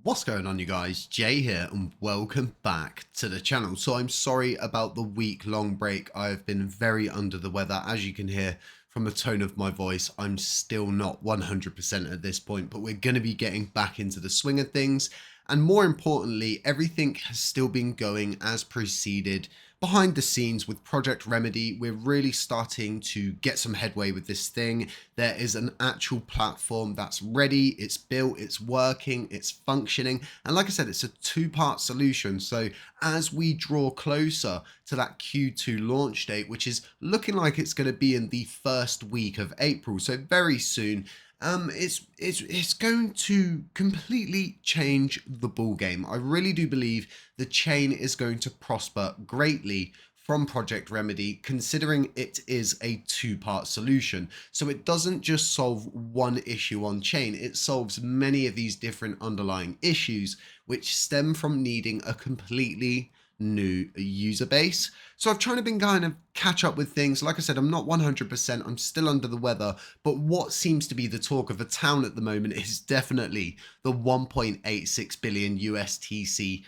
What's going on, you guys? Jay here and welcome back to the channel. So I'm sorry about the week-long break. I've been very under the weather. As you can hear from the tone of my voice, I'm still not 100% at this point, but we're going to be getting back into the swing of things. And more importantly, everything has still been going as preceded behind the scenes with Project Remedy. We're really starting to get some headway with this thing. There is an actual platform that's ready, it's built, it's working, it's functioning. And like I said, it's a two-part solution. So as we draw closer to that Q2 launch date, which is looking like it's going to be in the first week of April, so very soon, it's going to completely change the ball game. I really do believe the chain is going to prosper greatly from Project Remedy, considering it is a two-part solution. So it doesn't just solve one issue on chain, it solves many of these different underlying issues, which stem from needing a completely new user base. So I've tried to been kind of catch up with things. Like I said, I'm not 100%, I'm still under the weather, but what seems to be the talk of the town at the moment is definitely the 1.86 billion USTC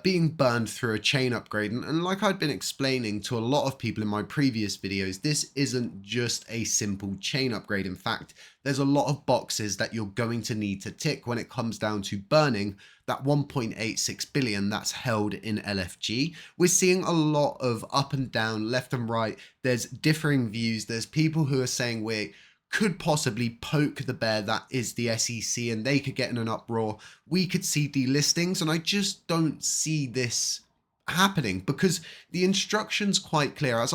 being burned through a chain upgrade. And like I'd been explaining to a lot of people in my previous videos, this isn't just a simple chain upgrade. In fact, there's a lot of boxes that you're going to need to tick when it comes down to burning that 1.86 billion that's held in LFG. We're seeing a lot of up and down, left and right. There's differing views. There's people who are saying we could possibly poke the bear that is the SEC and they could get in an uproar. We could see delistings, and I just don't see this happening because the instructions quite clear. As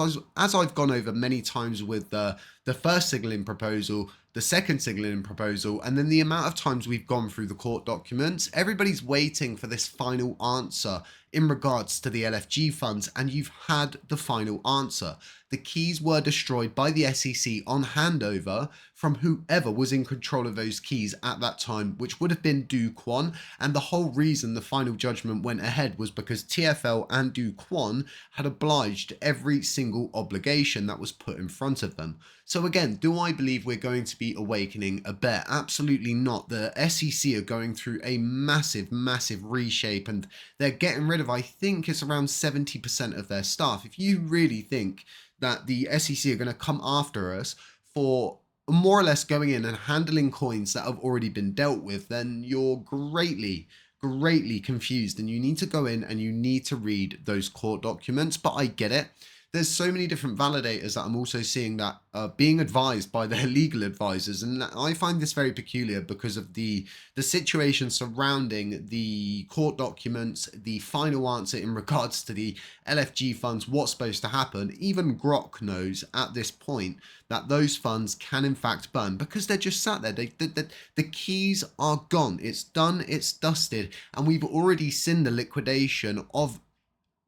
I've gone over many times with the first signaling proposal, the second signaling proposal, and then the amount of times we've gone through the court documents, everybody's waiting for this final answer in regards to the LFG funds, and you've had the final answer. The keys were destroyed by the SEC on handover from whoever was in control of those keys at that time, which would have been Do Kwon. And the whole reason the final judgment went ahead was because TFL and Do Kwon had obliged every single obligation that was put in front of them. So again, do I believe we're going to be awakening a bear? Absolutely not. The SEC are going through a massive reshape, and they're getting rid of, I think it's around 70% of their staff. If you really think that the SEC are going to come after us for more or less going in and handling coins that have already been dealt with, then you're greatly confused, and you need to go in and you need to read those court documents. But I get it. There's so many different validators that I'm also seeing that are being advised by their legal advisors, and I find this very peculiar because of the situation surrounding the court documents, the final answer in regards to the LFG funds, what's supposed to happen. Even Grok knows at this point that those funds can in fact burn because they're just sat there. The keys are gone. It's done. It's dusted, and we've already seen the liquidation of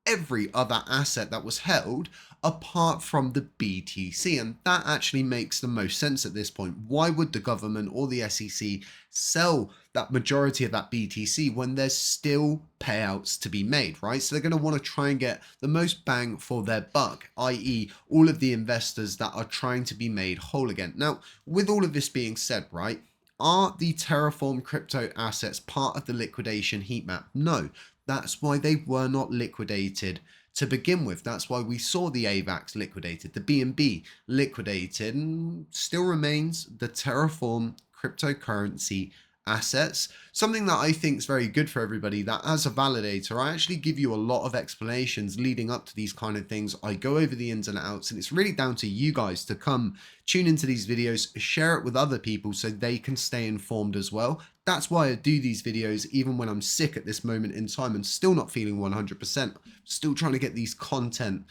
every other asset that was held apart from the BTC, and that actually makes the most sense at this point. Why would the government or the SEC sell that majority of that BTC when there's still payouts to be made, right? So they're going to want to try and get the most bang for their buck, i.e. all of the investors that are trying to be made whole again. Now, with all of this being said, right, are the Terraform crypto assets part of the liquidation heat map? No. That's why they were not liquidated to begin with. That's why we saw the AVAX liquidated, the BNB liquidated, and still remains the Terraform cryptocurrency assets. Something that I think is very good for everybody, that as a validator, I actually give you a lot of explanations leading up to these kind of things. I go over the ins and outs, and it's really down to you guys to come tune into these videos, share it with other people so they can stay informed as well. That's why I do these videos even when I'm sick at this moment in time and still not feeling 100%. Still trying to get these content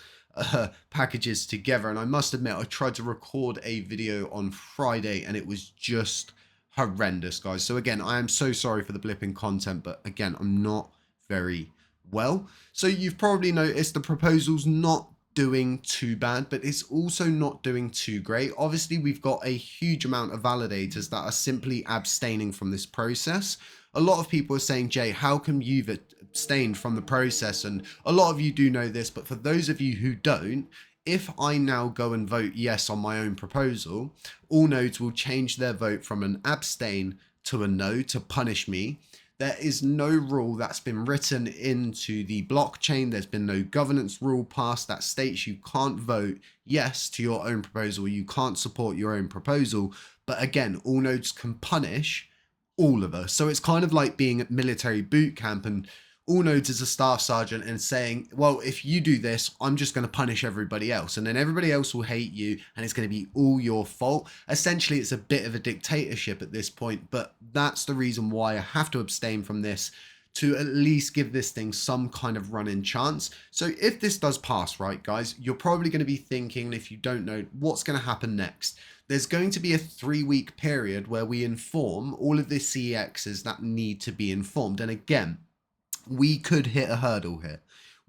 packages together. And I must admit, I tried to record a video on Friday and it was just horrendous, guys. So again, I am so sorry for the blip in content, but again, I'm not very well. So you've probably noticed the proposal's not doing too bad, but it's also not doing too great. Obviously, we've got a huge amount of validators that are simply abstaining from this process. A lot of people are saying, Jay, how come you've abstained from the process? And a lot of you do know this, but for those of you who don't, if I now go and vote yes on my own proposal, all nodes will change their vote from an abstain to a no to punish me. There is no rule that's been written into the blockchain. There's been no governance rule passed that states you can't vote yes to your own proposal. You can't support your own proposal. But again, all nodes can punish all of us. So it's kind of like being at military boot camp and all nodes is a staff sergeant and saying, well, if you do this, I'm just going to punish everybody else. And then everybody else will hate you and it's going to be all your fault. Essentially, it's a bit of a dictatorship at this point, but that's the reason why I have to abstain from this, to at least give this thing some kind of run-in chance. So if this does pass, right, guys, you're probably going to be thinking, if you don't know, what's going to happen next? There's going to be a 3-week period where we inform all of the CEXs that need to be informed. And again, we could hit a hurdle here.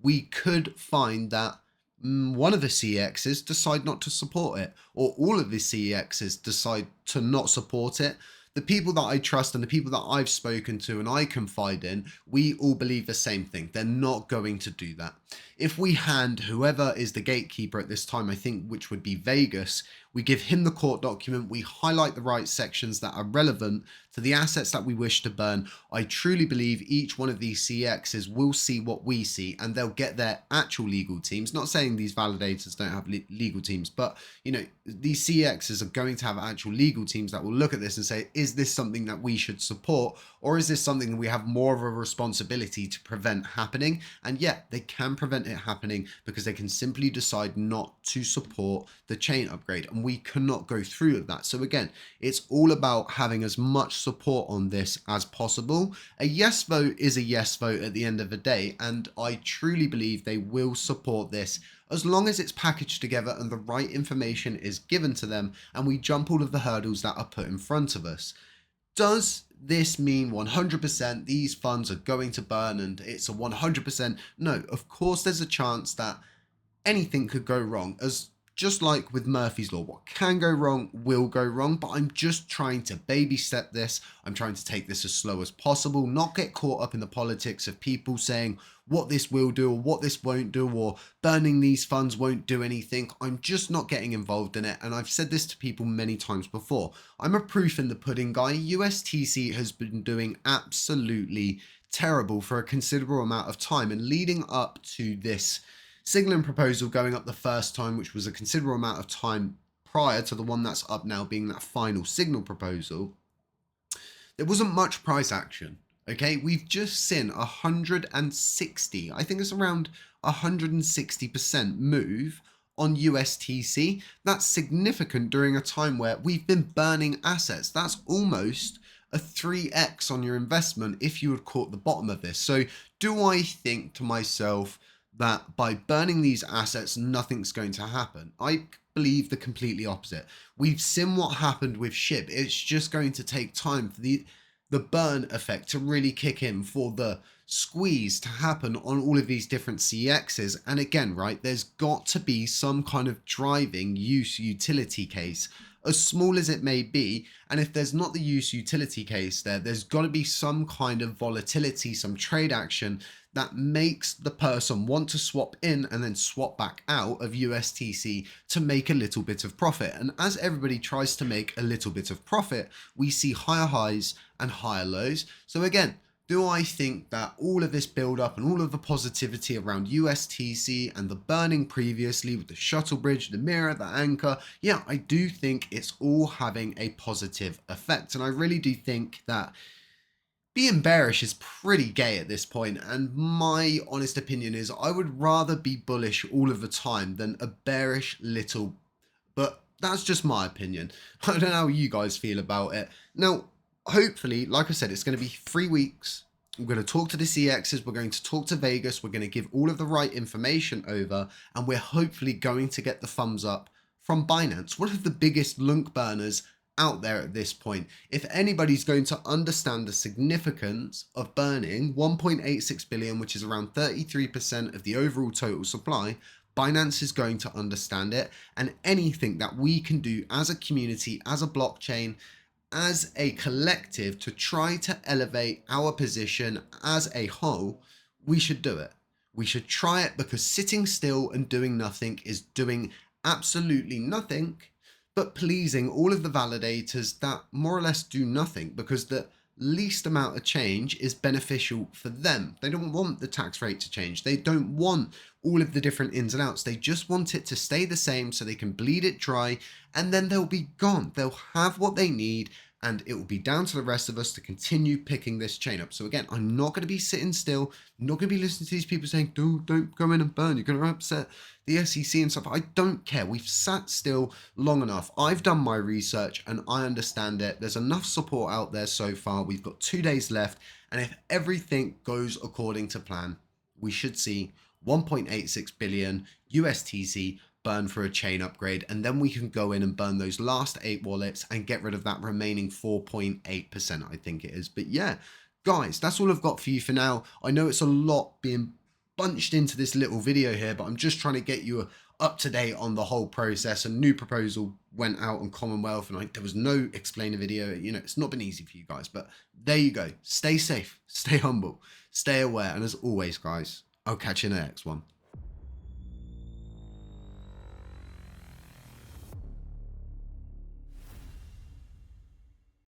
We could find that one of the CEXs decide not to support it, or all of the CEXs decide to not support it. The people that I trust and the people that I've spoken to and I confide in, we all believe the same thing. They're not going to do that. If we hand whoever is the gatekeeper at this time, I think, which would be Vegas, we give him the court document, we highlight the right sections that are relevant to the assets that we wish to burn. I truly believe each one of these CXs will see what we see and they'll get their actual legal teams. Not saying these validators don't have legal teams, but you know, these CXs are going to have actual legal teams that will look at this and say, is this something that we should support? Or is this something that we have more of a responsibility to prevent happening? And yeah, they can prevent it happening because they can simply decide not to support the chain upgrade. And we cannot go through with that. So again, it's all about having as much support on this as possible. A yes vote is a yes vote at the end of the day. And I truly believe they will support this as long as it's packaged together and the right information is given to them and we jump all of the hurdles that are put in front of us. Does this mean 100% these funds are going to burn and it's a 100%? No, of course there's a chance that anything could go wrong. As just like with Murphy's Law, what can go wrong will go wrong, but I'm just trying to baby step this. I'm trying to take this as slow as possible, not get caught up in the politics of people saying what this will do or what this won't do, or burning these funds won't do anything. I'm just not getting involved in it. And I've said this to people many times before. I'm a proof in the pudding guy. USTC has been doing absolutely terrible for a considerable amount of time, and leading up to this signaling proposal going up the first time, which was a considerable amount of time prior to the one that's up now being that final signal proposal, there wasn't much price action. Okay, we've just seen 160, I think it's around 160% move on USTC. That's significant during a time where we've been burning assets. That's almost a 3x on your investment if you had caught the bottom of this. So do I think to myself that by burning these assets, nothing's going to happen? I believe the completely opposite. We've seen what happened with SHIB. It's just going to take time for the burn effect to really kick in, for the squeeze to happen on all of these different CXs. And again, right, there's got to be some kind of driving use utility case, as small as it may be. And if there's not the use utility case there's got to be some kind of volatility, some trade action that makes the person want to swap in and then swap back out of USTC to make a little bit of profit. And as everybody tries to make a little bit of profit, we see higher highs and higher lows. So again, do I think that all of this build up and all of the positivity around USTC and the burning previously with the shuttle bridge, the mirror, the anchor, yeah, I do think it's all having a positive effect. And I really do think that being bearish is pretty gay at this point, and my honest opinion is I would rather be bullish all of the time than a bearish little, but that's just my opinion. I don't know how you guys feel about it. Now, hopefully, like I said, it's going to be 3 weeks. We're going to talk to the CXs, we're going to talk to Vegas, we're going to give all of the right information over, and we're hopefully going to get the thumbs up from Binance, one of the biggest LUNC burners out there at this point. If anybody's going to understand the significance of burning 1.86 billion, which is around 33% of the overall total supply, Binance is going to understand it. And anything that we can do as a community, as a blockchain, as a collective to try to elevate our position as a whole, we should do it. We should try it, because sitting still and doing nothing is doing absolutely nothing but pleasing all of the validators that more or less do nothing, because the least amount of change is beneficial for them. They don't want the tax rate to change. They don't want all of the different ins and outs. They just want it to stay the same so they can bleed it dry, and then they'll be gone. They'll have what they need, and it will be down to the rest of us to continue picking this chain up. So again, I'm not going to be sitting still. I'm not going to be listening to these people saying, don't go in and burn. You're going to upset the SEC and stuff. I don't care. We've sat still long enough. I've done my research and I understand it. There's enough support out there so far. We've got 2 days left. And if everything goes according to plan, we should see 1.86 billion USTC burn for a chain upgrade, and then we can go in and burn those last 8 wallets and get rid of that remaining 4.8%, I think it is. But yeah, guys, that's all I've got for you for now. I know it's a lot being bunched into this little video here, but I'm just trying to get you up to date on the whole process. A new proposal went out on Commonwealth, and there was no explainer video. You know, it's not been easy for you guys, but there you go. Stay safe, stay humble, stay aware, and as always, guys, I'll catch you in the next one.